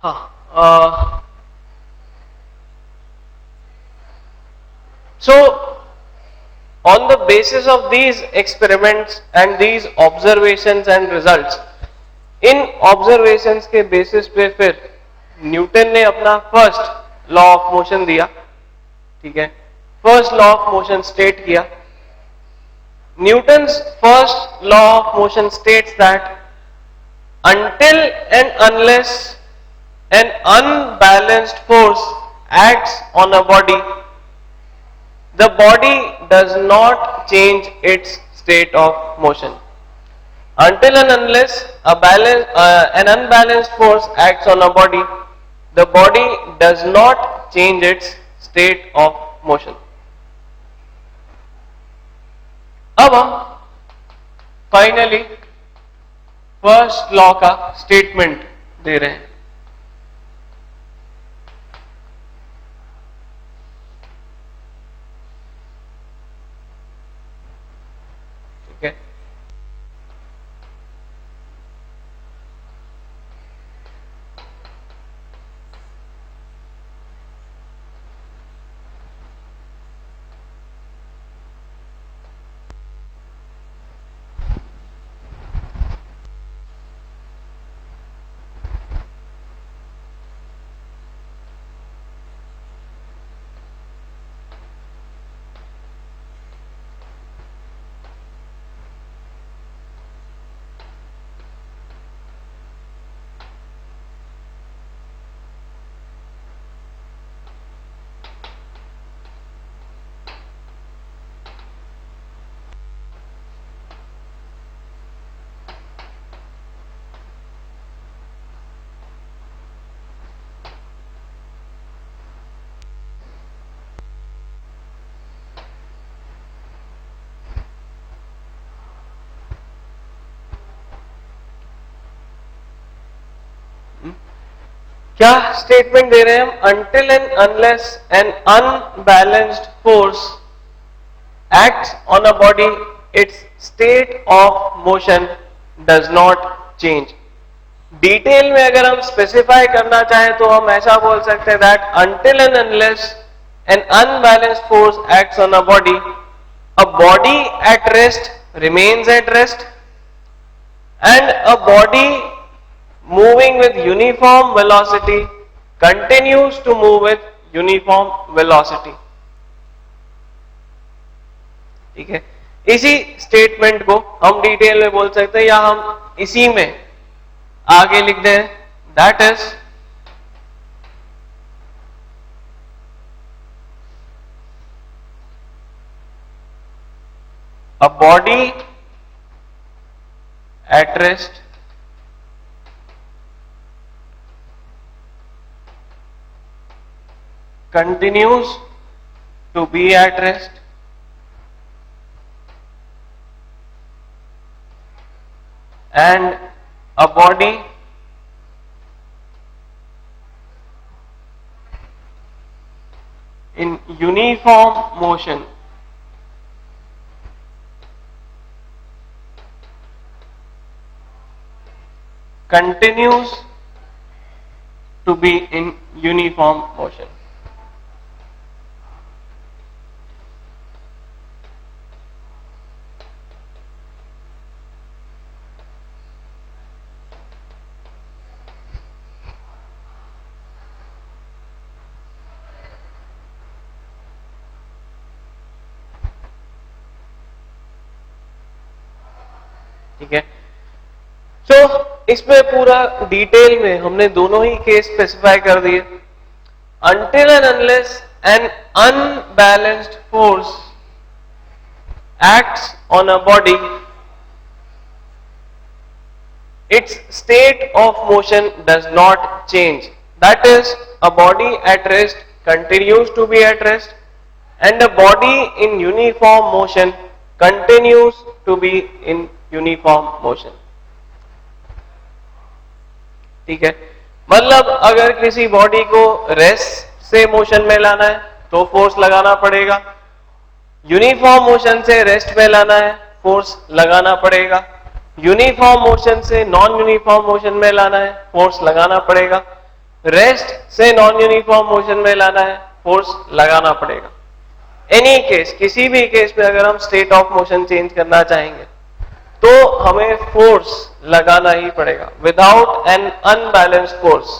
हाँ, so on the basis of these experiments and these observations and results, in observations के basis पे फिर Newton ने अपना फर्स्ट लॉ ऑफ मोशन दिया। ठीक है, first law of motion state किया। Newton's first law of motion states that until and unless an unbalanced force acts on a body, the body does not change its state of motion. Until and unless an unbalanced force acts on a body, the body does not change its state of motion. अब हम finally first law का statement दे रहे हैं। ठीक है, क्या statement दे रहे हैं हम? Until and unless an unbalanced force acts on a body, its state of motion does not change. Detail में अगर हम स्पेसिफाई करना चाहें तो हम ऐसा बोल सकते हैं that until and unless an unbalanced force acts on a body at rest remains at rest, and a body moving with uniform velocity continues to move with uniform velocity. ठीक है, इसी स्टेटमेंट को हम डिटेल में बोल सकते हैं या हम इसी में आगे लिख दें, that is a body at rest continues to be at rest and a body in uniform motion continues to be in uniform motion. ठीक है, तो इसमें पूरा डिटेल में हमने दोनों ही केस स्पेसिफाई कर दिए। Until and unless an unbalanced force acts on a body, its state of motion does not change. That is, a body at rest continues to be at rest and a body in uniform motion continues to be in uniform motion. ठीक है, मतलब अगर किसी body को rest से motion में लाना है तो फोर्स लगाना पड़ेगा, यूनिफॉर्म मोशन से रेस्ट में लाना है फोर्स लगाना पड़ेगा, यूनिफॉर्म मोशन से नॉन यूनिफॉर्म मोशन में लाना है फोर्स लगाना पड़ेगा। रेस्ट से नॉन यूनिफॉर्म मोशन में लाना है, फोर्स लगाना पड़ेगा। एनी केस, किसी भी केस में अगर हम स्टेट ऑफ मोशन चेंज करना चाहेंगे तो हमें फोर्स लगाना ही पड़ेगा। Without an unbalanced force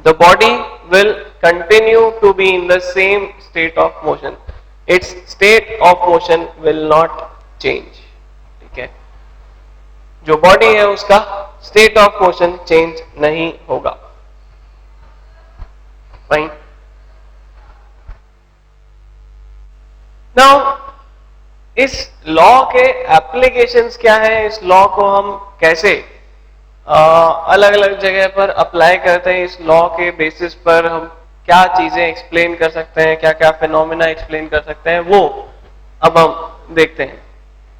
the body will continue to be in the same state of motion, its state of motion will not change. ठीक है, जो बॉडी है उसका स्टेट ऑफ मोशन चेंज नहीं होगा। फाइन। नाउ इस लॉ के applications क्या है, इस लॉ को हम कैसे अलग अलग जगह पर अप्लाई करते हैं, इस लॉ के बेसिस पर हम क्या चीजें एक्सप्लेन कर सकते हैं, क्या क्या फिनोमेना एक्सप्लेन कर सकते हैं, वो अब हम देखते हैं।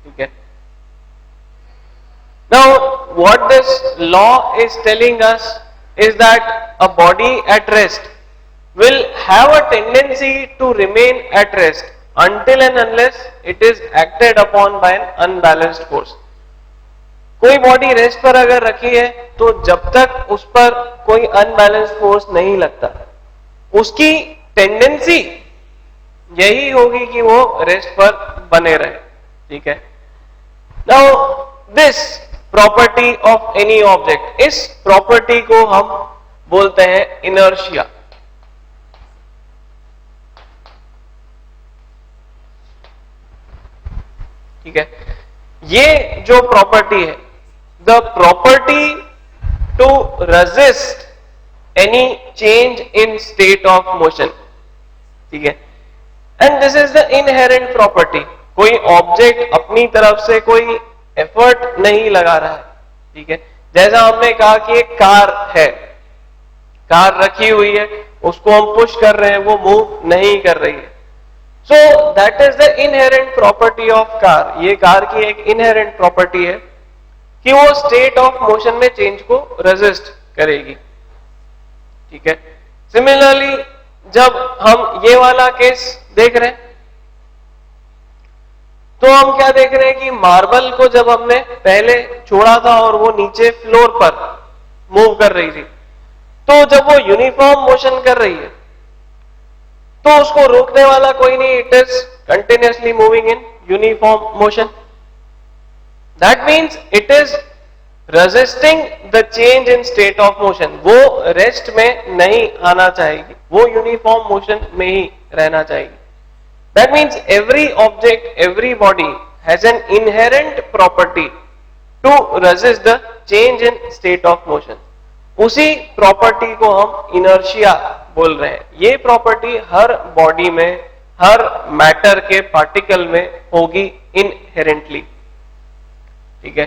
ठीक है, now what this law is telling us is that a body at rest will have a tendency to remain at rest until and unless it is acted upon by an unbalanced force। कोई body rest पर अगर रखी है तो जब तक उस पर कोई अनबैलेंस्ड फोर्स नहीं लगता, उसकी टेंडेंसी यही होगी कि वो रेस्ट पर बने रहे। ठीक है, now this property of any object, इस प्रॉपर्टी को हम बोलते हैं इनर्शिया। ठीक है, ये जो प्रॉपर्टी है, the property to resist any change in state of motion. ठीक है, and this is the inherent property. कोई ऑब्जेक्ट अपनी तरफ से कोई एफर्ट नहीं लगा रहा है। ठीक है, जैसा हमने कहा कि एक कार है, कार रखी हुई है, उसको हम पुश कर रहे हैं, वो मूव नहीं कर रही है। So that is the inherent property of car। ये कार की एक inherent property है कि वो state of motion में change को resist करेगी। ठीक है, similarly जब हम ये वाला केस देख रहे हैं तो हम क्या देख रहे हैं कि मार्बल को जब हमने पहले छोड़ा था और वो नीचे फ्लोर पर मूव कर रही थी, तो जब वो यूनिफॉर्म मोशन कर रही है तो उसको रोकने वाला कोई नहीं, it is continuously moving in uniform motion. That means it is resisting the change in state of motion. वो रेस्ट में नहीं आना चाहेगी, वो यूनिफॉर्म मोशन में ही रहना चाहेगी। That means every object, every body has an inherent property to resist the change in state of motion. उसी प्रॉपर्टी को हम इनर्शिया बोल रहे हैं। ये प्रॉपर्टी हर बॉडी में, हर मैटर के पार्टिकल में होगी इनहेरेंटली। ठीक है,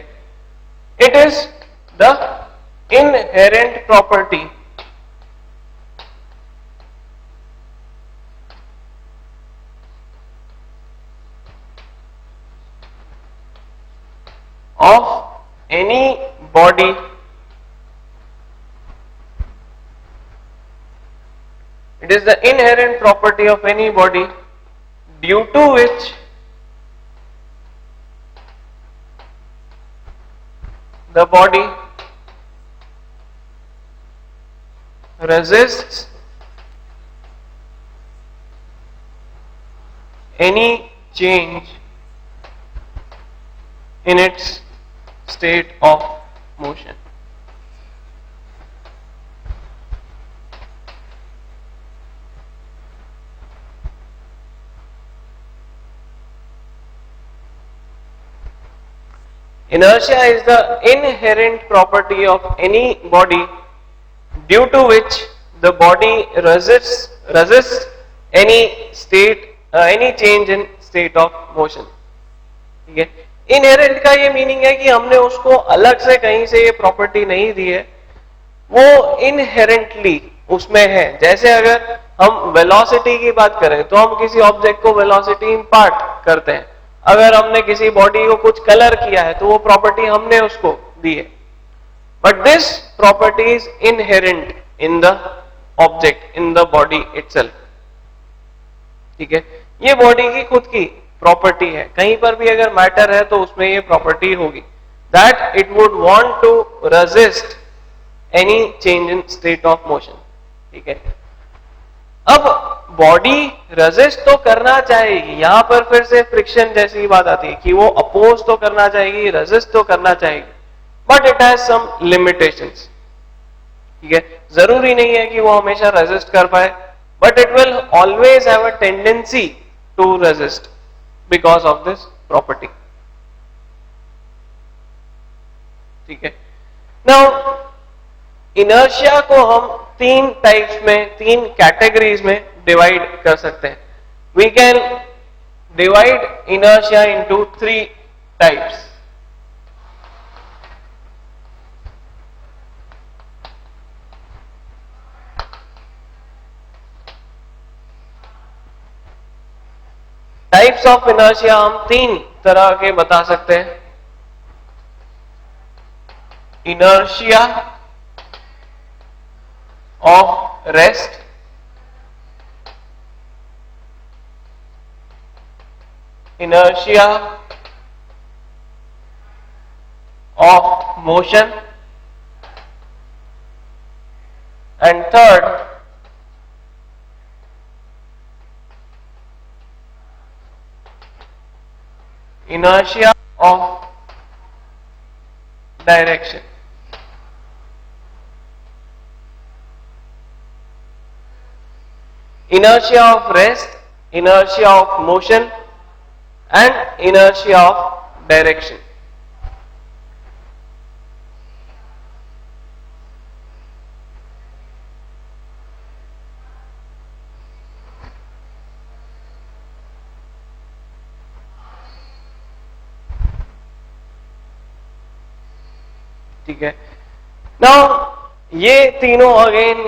it is the inherent property of any body It is the inherent property of any body due to which the body resists any change in its state of motion। Inertia is the inherent property of any body due to which the body resists any change in state of motion। ठीक है, inherent का ये meaning है कि हमने उसको अलग से कहीं से ये प्रॉपर्टी नहीं दी है, वो इनहेरेंटली उसमें है। जैसे अगर हम वेलोसिटी की बात करें तो हम किसी ऑब्जेक्ट को वेलोसिटी इंपार्ट करते हैं। अगर हमने किसी बॉडी को कुछ कलर किया है तो वो प्रॉपर्टी हमने उसको दी है, but this property is inherent in the object, in the body itself. ठीक है, ये बॉडी की खुद की प्रॉपर्टी है। कहीं पर भी अगर मैटर है तो उसमें ये प्रॉपर्टी होगी that it would want to resist any change in state of motion. ठीक है, अब बॉडी रेजिस्ट तो करना चाहेगी, यहां पर फिर से फ्रिक्शन जैसी बात आती है कि वो अपोज तो करना चाहेगी, रेजिस्ट तो करना चाहेगी, but it has some limitations. ठीक है, जरूरी नहीं है कि वो हमेशा रेजिस्ट कर पाए, but it will always have a tendency to resist because of this property. ठीक है, नाउ इनर्शिया को हम तीन टाइप्स में, तीन कैटेगरीज में डिवाइड कर सकते हैं. We can divide inertia into three types. Types of inertia हम तीन तरह के बता सकते हैं. Inertia of rest, inertia of motion, and third, inertia of direction. Inertia of rest, inertia of motion, and inertia of direction. ठीक है, now ये तीनों अगेन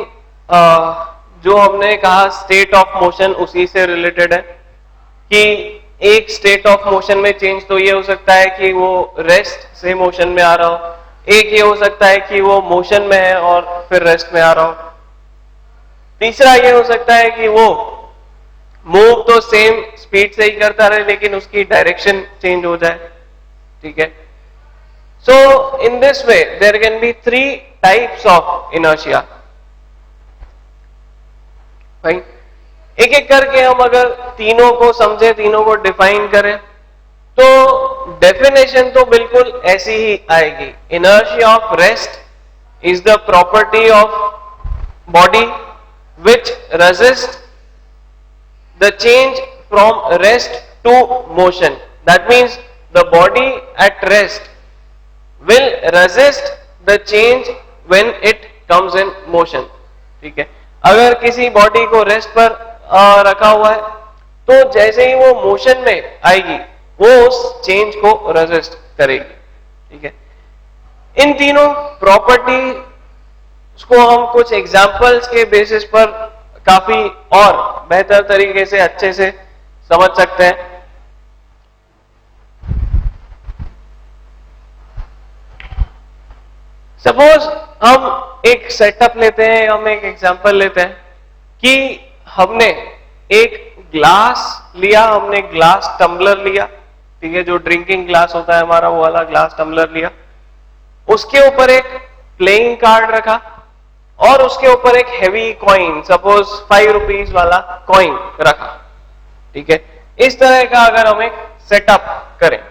जो हमने कहा स्टेट ऑफ मोशन उसी से रिलेटेड है कि एक स्टेट ऑफ मोशन में चेंज तो ये हो सकता है कि वो रेस्ट से मोशन में आ रहा हो, एक ये हो सकता है कि वो मोशन में है और फिर रेस्ट में आ रहा हो, तीसरा ये हो सकता है कि वो मूव तो सेम स्पीड से ही करता रहे लेकिन उसकी डायरेक्शन चेंज हो जाए. ठीक है, so in this way there can be three types of inertia. भाई एक एक करके हम अगर तीनों को समझे, तीनों को डिफाइन करें तो डेफिनेशन तो बिल्कुल ऐसी ही आएगी. Inertia of rest is the property of body which resist the change from rest to motion. That means the body at rest will resist the change when it comes in motion. ठीक है, अगर किसी body को rest पर रखा हुआ है तो जैसे ही वो मोशन में आएगी वो उस चेंज को रेजिस्ट करेगी. ठीक है, इन तीनों प्रॉपर्टी को हम कुछ एग्जांपल्स के बेसिस पर काफी और बेहतर तरीके से अच्छे से समझ सकते हैं. सपोज हम एक सेटअप लेते हैं, हम एक एग्जांपल लेते हैं कि हमने एक ग्लास लिया, हमने ग्लास टम्बलर लिया. ठीक है, जो ड्रिंकिंग ग्लास होता है हमारा वो वाला ग्लास टम्बलर लिया, उसके ऊपर एक प्लेइंग कार्ड रखा और उसके ऊपर एक हेवी कॉइन, सपोज 5 रुपीज वाला कॉइन रखा. ठीक है, इस तरह का अगर हम एक सेटअप करें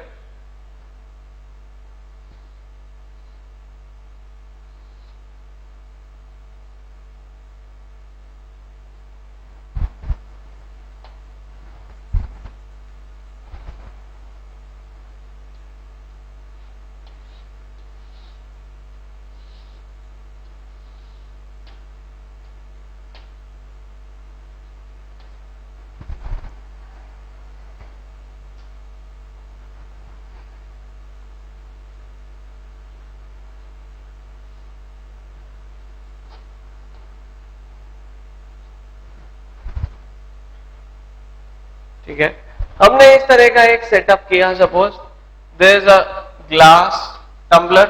ठीक है, हमने इस तरह का एक सेटअप किया. Suppose there is a glass tumbler,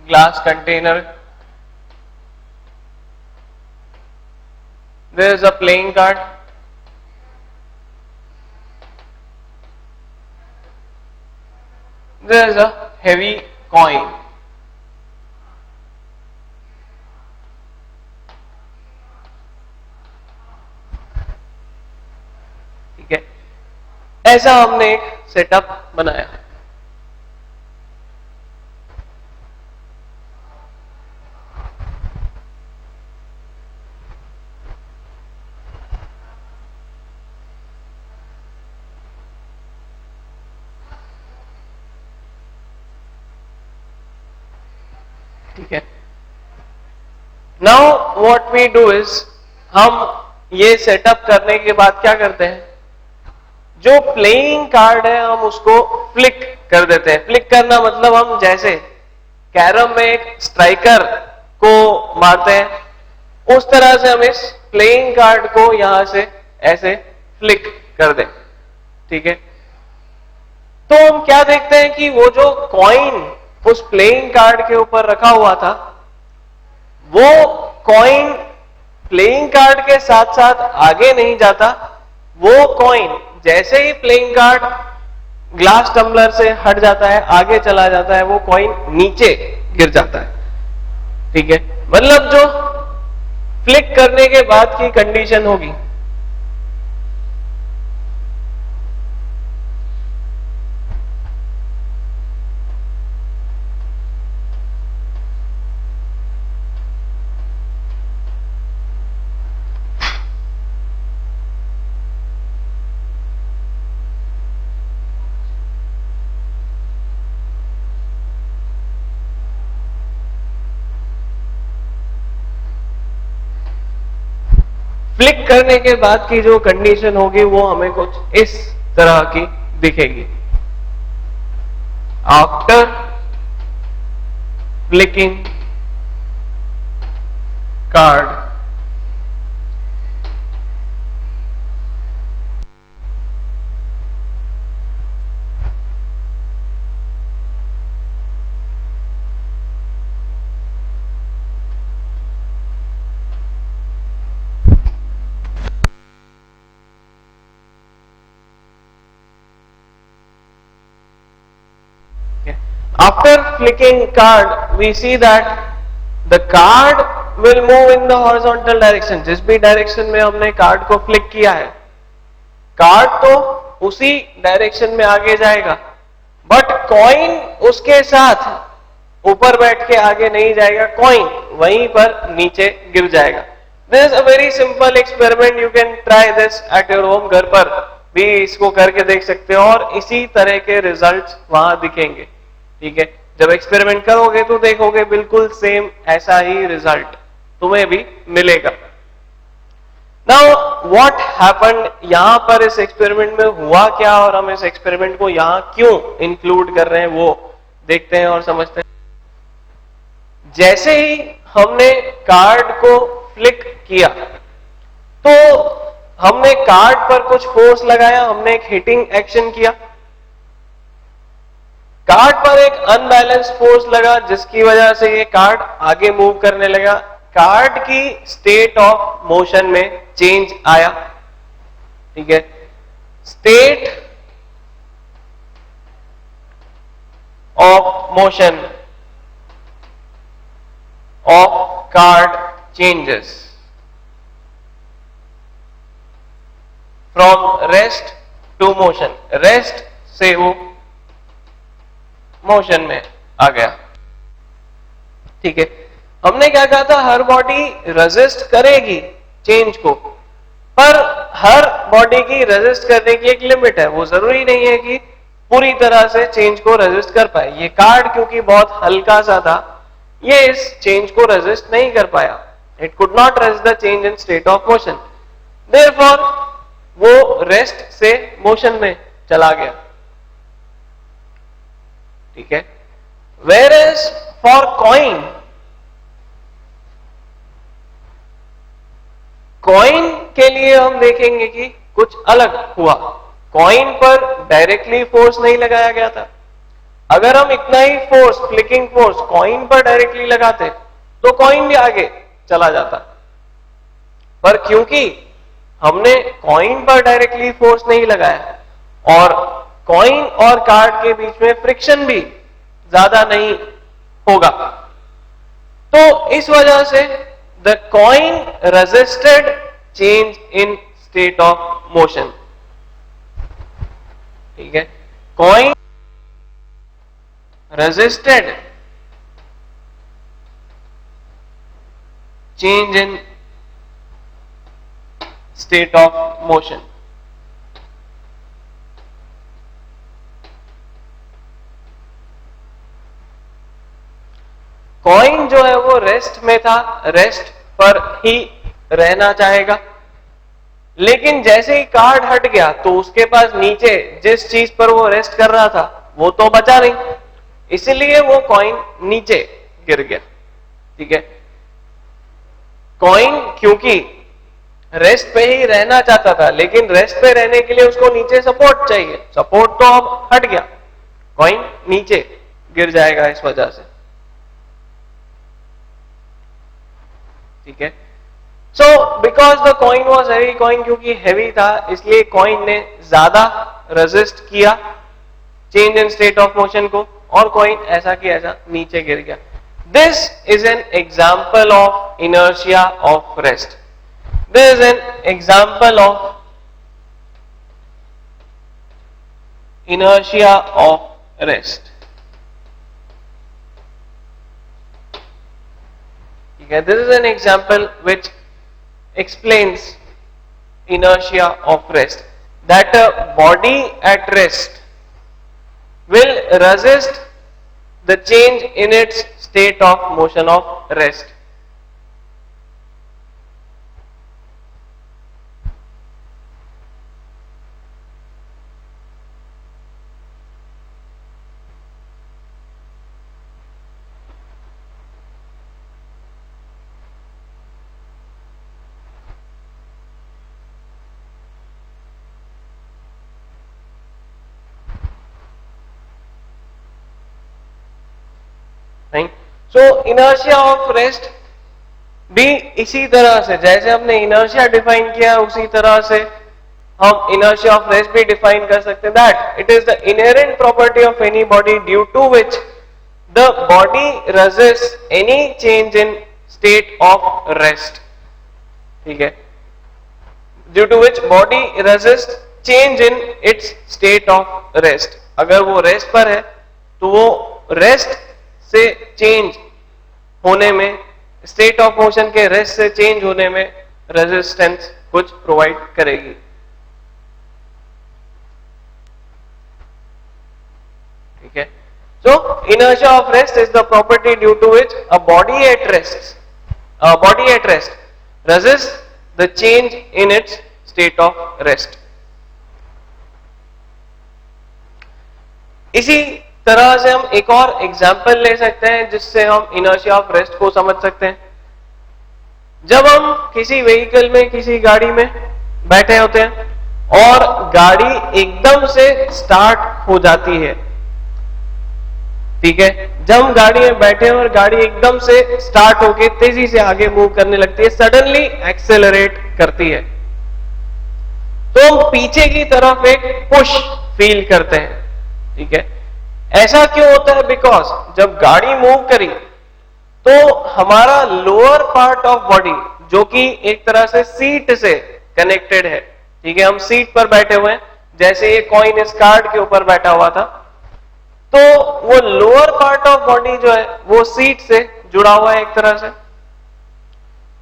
glass container, there is a playing card, there is a heavy coin. ऐसा हमने एक सेटअप बनाया। ठीक है, now what we do is, हम ये सेटअप करने के बाद क्या करते हैं, जो प्लेइंग कार्ड है हम उसको फ्लिक कर देते हैं। फ्लिक करना मतलब हम जैसे कैरम में एक स्ट्राइकर को मारते हैं उस तरह से हम इस प्लेइंग कार्ड को यहां से ऐसे फ्लिक कर दें। ठीक है, तो हम क्या देखते हैं कि वो जो कॉइन उस प्लेइंग कार्ड के ऊपर रखा हुआ था, वो कॉइन प्लेइंग कार्ड के साथ साथ आगे नहीं जाता। वो कॉइन जैसे ही प्लेइंग कार्ड ग्लास टम्बलर से हट जाता है, आगे चला जाता है, वो कॉइन नीचे गिर जाता है। ठीक है, मतलब जो फ्लिक करने के बाद की कंडीशन होगी, फ्लिक करने के बाद की जो कंडीशन होगी वो हमें कुछ इस तरह की दिखेगी। After flicking card, after flicking card we see that the card will move in the horizontal direction। जिस भी डायरेक्शन में हमने कार्ड को फ्लिक किया है, कार्ड तो उसी डायरेक्शन में आगे जाएगा, बट कॉइन उसके साथ ऊपर बैठ के आगे नहीं जाएगा, कॉइन वहीं पर नीचे गिर जाएगा। This is a very simple experiment, you can try this at your home. घर पर भी इसको करके देख सकते हो और इसी तरह के रिजल्ट्स वहां दिखेंगे। ठीक है, जब एक्सपेरिमेंट करोगे तो देखोगे बिल्कुल सेम ऐसा ही रिजल्ट तुम्हें भी मिलेगा। नाउ व्हाट हैपेंड, यहां पर इस एक्सपेरिमेंट में हुआ क्या और हम इस एक्सपेरिमेंट को यहां क्यों इंक्लूड कर रहे हैं वो देखते हैं और समझते हैं। जैसे ही हमने कार्ड को फ्लिक किया तो हमने कार्ड पर कुछ फोर्स लगाया, हमने एक हिटिंग एक्शन किया। कार्ड पर एक अनबैलेंस फोर्स लगा जिसकी वजह से ये कार्ड आगे मूव करने लगा। कार्ड की स्टेट ऑफ मोशन में चेंज आया। ठीक है, state of motion of card changes from rest to motion. Rest से वो मोशन में आ गया। ठीक है, हमने क्या कहा था, हर बॉडी रेजिस्ट करेगी चेंज को, पर हर बॉडी की रेजिस्ट करने की एक लिमिट है। वो जरूरी नहीं है कि पूरी तरह से चेंज को रेजिस्ट कर पाए। ये कार्ड क्योंकि बहुत हल्का सा था, ये इस चेंज को रेजिस्ट नहीं कर पाया। It could not resist the change in state of motion, therefore वो रेस्ट से मोशन में चला गया। ठीक है, whereas for coin, coin के लिए हम देखेंगे कि कुछ अलग हुआ। कॉइन पर डायरेक्टली फोर्स नहीं लगाया गया था। अगर हम इतना ही फोर्स, फ्लिकिंग फोर्स कॉइन पर डायरेक्टली लगाते तो कॉइन भी आगे चला जाता, पर क्योंकि हमने कॉइन पर डायरेक्टली फोर्स नहीं लगाया और कॉइन और कार्ड के बीच में फ्रिक्शन भी ज्यादा नहीं होगा, तो इस वजह से the coin resisted change in state of motion. ठीक है, coin resisted change in state of motion. Coin जो है वो रेस्ट में था, रेस्ट पर ही रहना चाहेगा, लेकिन जैसे ही कार्ड हट गया तो उसके पास नीचे जिस चीज पर वो रेस्ट कर रहा था वो तो बचा नहीं, इसलिए वो कॉइन नीचे गिर गया। ठीक है, कॉइन क्योंकि रेस्ट पे ही रहना चाहता था, लेकिन रेस्ट पे रहने के लिए उसको नीचे सपोर्ट चाहिए, सपोर्ट तो अब हट गया, कॉइन नीचे गिर जाएगा इस वजह से। ठीक है, so because the coin was heavy, coin क्योंकि हैवी था इसलिए कॉइन ने ज्यादा रेजिस्ट किया change in state of motion को, और कॉइन ऐसा कि ऐसा नीचे गिर गया। This is an example of inertia of rest. This is an example of inertia of rest. Okay, this is an example which explains inertia of rest, that a body at rest will resist the change in its state of motion of rest. So inertia of rest भी इसी तरह से, जैसे हमने inertia define किया उसी तरह से हम इनर्शिया ऑफ रेस्ट भी डिफाइन कर सकते हैं, that it is the inherent property of any body due to which the body resist any change in state of rest. ठीक है, due to which body resist change in its state of rest. अगर वो rest पर है तो वो rest से change होने में, स्टेट ऑफ मोशन के रेस्ट से चेंज होने में रेजिस्टेंस कुछ प्रोवाइड करेगी। ठीक है, so inertia of rest is the property due to which a body at rest resist the change in its state of rest. इसी तरह से हम एक और एग्जाम्पल ले सकते हैं जिससे हम इनर्शिया ऑफ रेस्ट को समझ सकते हैं। जब हम किसी व्हीकल में, किसी गाड़ी में बैठे होते हैं और गाड़ी एकदम से स्टार्ट हो जाती है। ठीक है, जब हम गाड़ी में बैठे हैं और गाड़ी एकदम से स्टार्ट होके तेजी से आगे मूव करने लगती है, सडनली एक्सेलरेट करती है, तो हम पीछे की तरफ एक पुश फील करते हैं। ठीक है, ऐसा क्यों होता है? बिकॉज जब गाड़ी मूव करी तो हमारा लोअर पार्ट ऑफ बॉडी, जो कि एक तरह से सीट से कनेक्टेड है, ठीक है, हम सीट पर बैठे हुए हैं, जैसे ये कॉइन इस कार्ड के ऊपर बैठा हुआ था, तो वो लोअर पार्ट ऑफ बॉडी जो है वो सीट से जुड़ा हुआ है एक तरह से।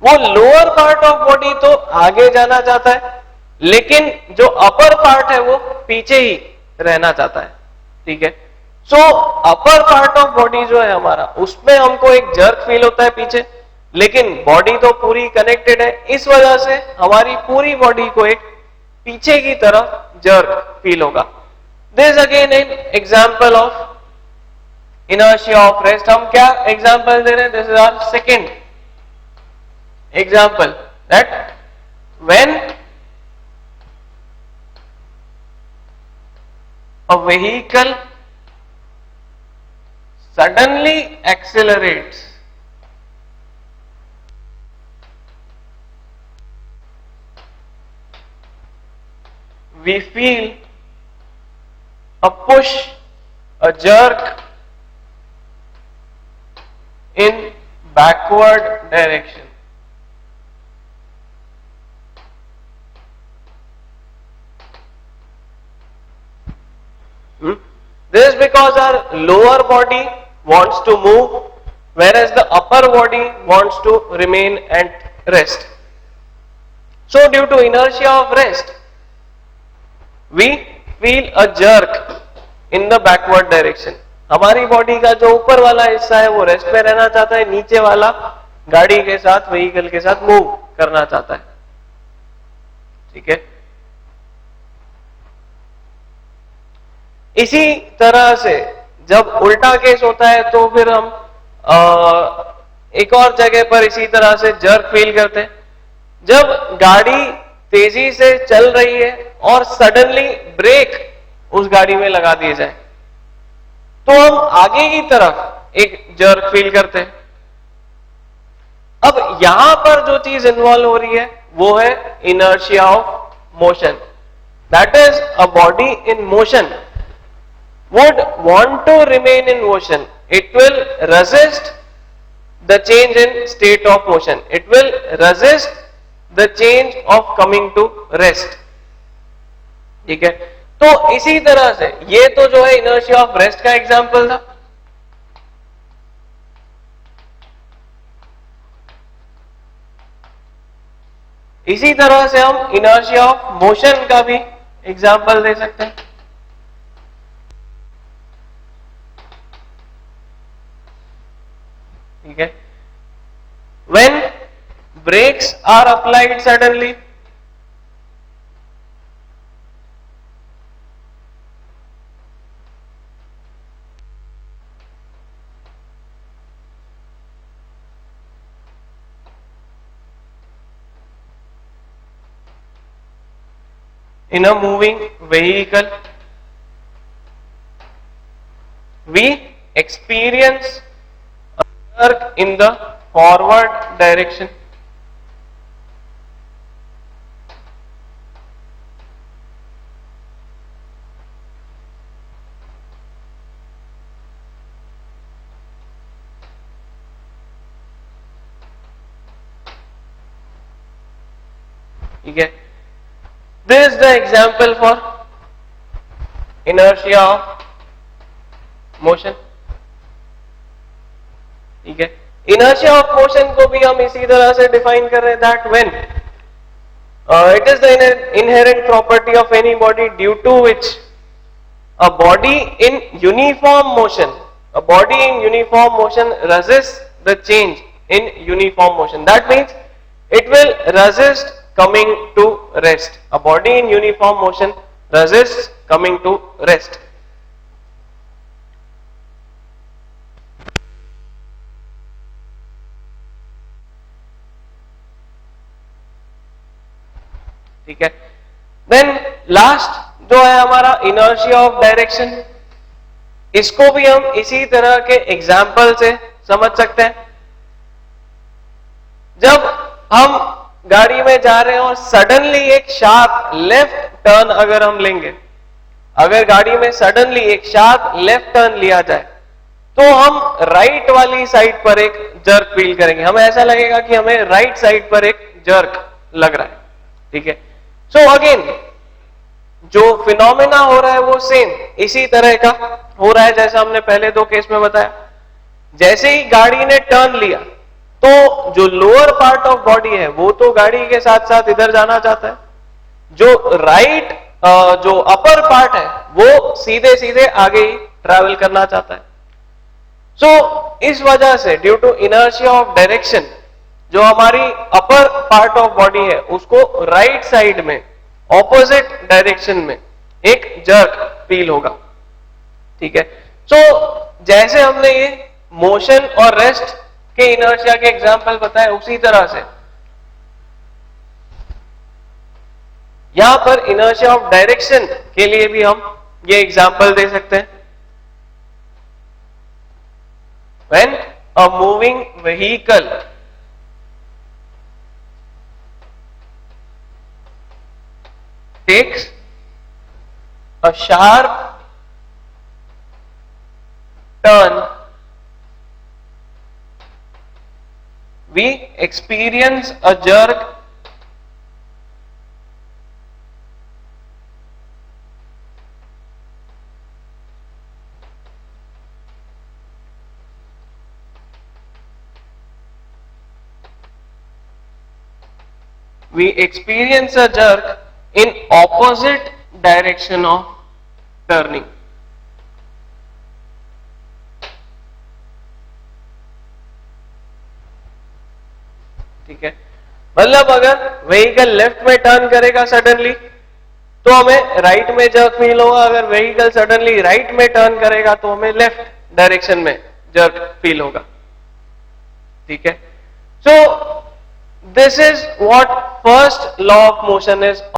वो लोअर पार्ट ऑफ बॉडी तो आगे जाना चाहता है, लेकिन जो अपर पार्ट है वो पीछे ही रहना चाहता है। ठीक है, सो अपर पार्ट ऑफ बॉडी जो है हमारा, उसमें हमको एक जर्क फील होता है पीछे, लेकिन बॉडी तो पूरी कनेक्टेड है, इस वजह से हमारी पूरी बॉडी को एक पीछे की तरफ जर्क फील होगा। This again an example of inertia of rest. हम क्या एग्जाम्पल दे रहे हैं? This is our second example, that when a vehicle suddenly accelerates, we feel a push, a jerk in backward direction. Hmm? This is because our lower body wants to move, whereas the upper body wants to remain and rest. So due to inertia of rest, we feel a jerk in the backward direction. हमारी body का जो ऊपर वाला हिस्सा है वो rest में रहना चाहता है, नीचे वाला गाड़ी के साथ, व्हीकल के साथ मूव करना चाहता है. ठीक है. इसी तरह से जब उल्टा केस होता है तो फिर हम एक और जगह पर इसी तरह से जर्क फील करते हैं. जब गाड़ी तेजी से चल रही है और सडनली ब्रेक उस गाड़ी में लगा दिए जाए तो हम आगे की तरफ एक जर्क फील करते हैं. अब यहां पर जो चीज इन्वॉल्व हो रही है वो है inertia of motion. That is a body in motion would want to remain in motion. It will resist the change in state of motion. It will resist the change of coming to rest. ठीक है. तो इसी तरह से ये तो जो है inertia of rest का एग्जाम्पल था. इसी तरह से हम inertia of motion का भी एग्जाम्पल दे सकते हैं. ठीक है. When brakes are applied suddenly, in a moving vehicle, we experience jerk in the forward direction. ठीक है. This is the example for inertia of motion. ठीक है. इनर्शिया ऑफ मोशन को भी हम इसी तरह से डिफाइन कर रहे हैं that when it is the inherent property of any body due to which a body in uniform motion resist the change in uniform motion. That means it will resist coming to rest. A body in uniform motion resist coming to rest. ठीक है. Then last जो है हमारा inertia of direction, इसको भी हम इसी तरह के एग्जाम्पल से समझ सकते हैं. जब हम गाड़ी में जा रहे हैं और सडनली एक शार्प लेफ्ट टर्न अगर हम लेंगे, अगर गाड़ी में सडनली एक शार्प लेफ्ट टर्न लिया जाए तो हम राइट वाली साइड पर एक जर्क फील करेंगे. हमें ऐसा लगेगा कि हमें राइट साइड पर एक जर्क लग रहा है. ठीक है. सो अगेन जो फिनोमेना हो रहा है वो सेम इसी तरह का हो रहा है जैसा हमने पहले दो केस में बताया. जैसे ही गाड़ी ने टर्न लिया तो जो लोअर पार्ट ऑफ बॉडी है वो तो गाड़ी के साथ साथ इधर जाना चाहता है. जो राइट जो अपर पार्ट है वो सीधे सीधे आगे ही ट्रैवल करना चाहता है. सो इस वजह से due to inertia of direction जो हमारी अपर पार्ट ऑफ बॉडी है उसको राइट साइड में ऑपोजिट डायरेक्शन में एक जर्क फील होगा. ठीक है. सो जैसे हमने ये मोशन और रेस्ट के इनर्शिया के एग्जांपल बताए उसी तरह से यहां पर इनर्शिया ऑफ डायरेक्शन के लिए भी हम ये एग्जांपल दे सकते हैं. When a moving vehicle takes a sharp turn, we experience a jerk we experience a jerk in opposite direction of turning. ठीक है, मतलब अगर व्हीकल लेफ्ट में टर्न करेगा सडनली तो हमें राइट में जर्क फील होगा, अगर व्हीकल सडनली राइट में टर्न करेगा तो हमें लेफ्ट डायरेक्शन में जर्क फील होगा. ठीक है, so this is what first law of motion is